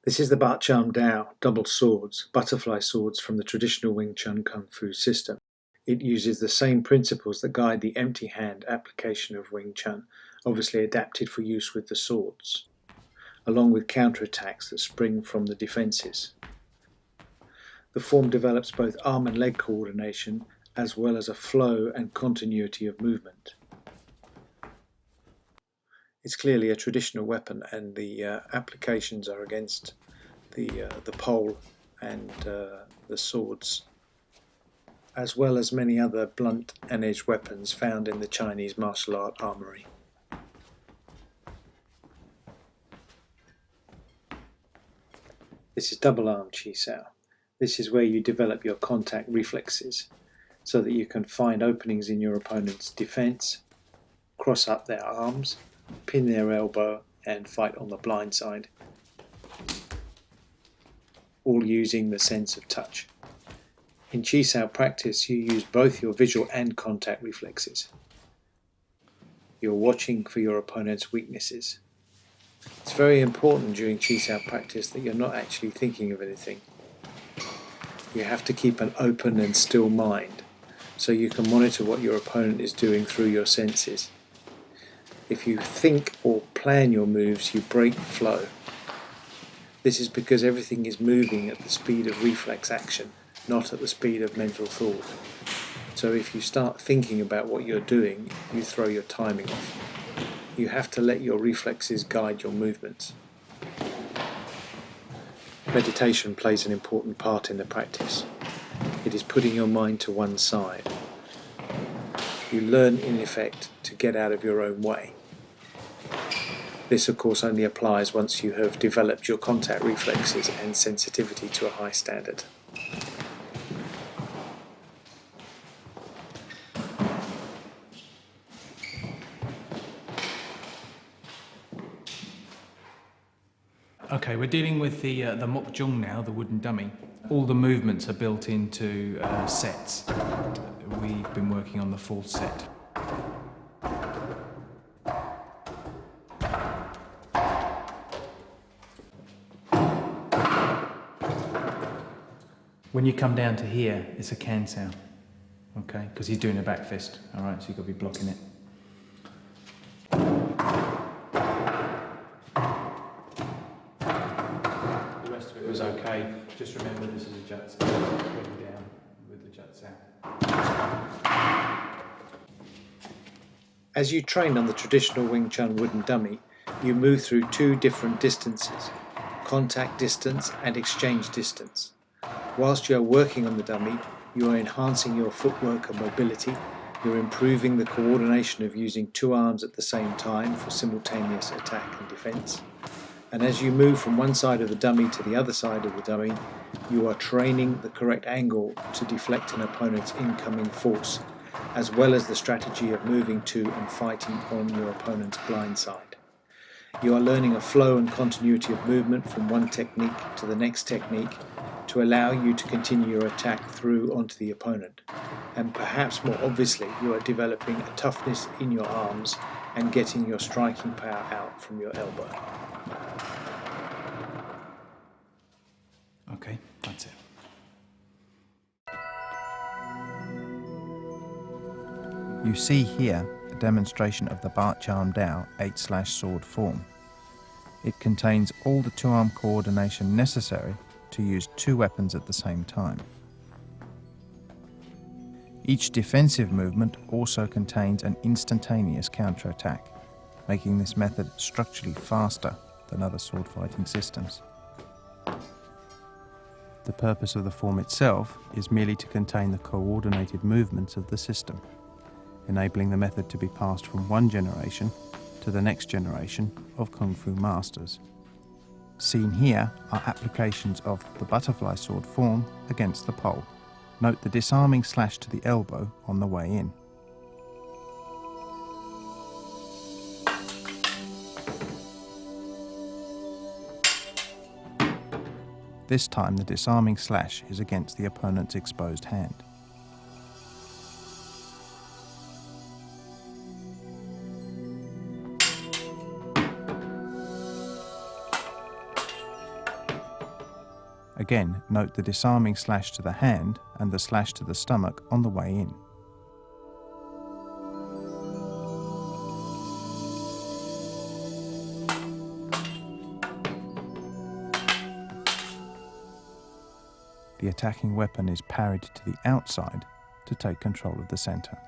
This is the Bart Jarm Dao double swords, butterfly swords from the traditional Wing Chun Kung Fu system. It uses the same principles that guide the empty hand application of Wing Chun, obviously adapted for use with the swords, along with counterattacks that spring from the defences. The form develops both arm and leg coordination, as well as a flow and continuity of movement. It's clearly a traditional weapon, and the applications are against the pole and the swords, as well as many other blunt and edged weapons found in the Chinese martial art armory. This is double arm Chi Sao. This is where you develop your contact reflexes so that you can find openings in your opponent's defense, cross up their arms, pin their elbow and fight on the blind side, all using the sense of touch. In Chi Sao practice, you use both your visual and contact reflexes. You're watching for your opponent's weaknesses. It's very important during Chi Sao practice that you're not actually thinking of anything. You have to keep an open and still mind, so you can monitor what your opponent is doing through your senses. If you think or plan your moves, you break flow. This is because everything is moving at the speed of reflex action, not at the speed of mental thought. So if you start thinking about what you're doing, you throw your timing off. You have to let your reflexes guide your movements. Meditation plays an important part in the practice. It is putting your mind to one side. You learn, in effect, to get out of your own way. This, of course, only applies once you have developed your contact reflexes and sensitivity to a high standard. Okay, we're dealing with the Mok Jung now, the wooden dummy. All the movements are built into sets. We've been working on the fourth set. When you come down to here, it's a Can Sao, okay? Because he's doing a back fist, all right? So you've got to be blocking it. It was okay. Just remember this is a Jut Sao. Going down with the Jut Sao. As you train on the traditional Wing Chun wooden dummy, you move through two different distances, contact distance and exchange distance. Whilst you are working on the dummy, you are enhancing your footwork and mobility. You're improving the coordination of using two arms at the same time for simultaneous attack and defense. And as you move from one side of the dummy to the other side of the dummy, you are training the correct angle to deflect an opponent's incoming force, as well as the strategy of moving to and fighting on your opponent's blind side. You are learning a flow and continuity of movement from one technique to the next technique to allow you to continue your attack through onto the opponent. And perhaps more obviously, you are developing a toughness in your arms and getting your striking power out from your elbow. Okay, that's it. You see here a demonstration of the Bart Jarm Dao 8/sword form. It contains all the two-arm coordination necessary to use two weapons at the same time. Each defensive movement also contains an instantaneous counterattack, making this method structurally faster than other sword fighting systems. The purpose of the form itself is merely to contain the coordinated movements of the system, enabling the method to be passed from one generation to the next generation of Kung Fu masters. Seen here are applications of the butterfly sword form against the pole. Note the disarming slash to the elbow on the way in. This time the disarming slash is against the opponent's exposed hand. Again, note the disarming slash to the hand and the slash to the stomach on the way in. The attacking weapon is parried to the outside to take control of the centre.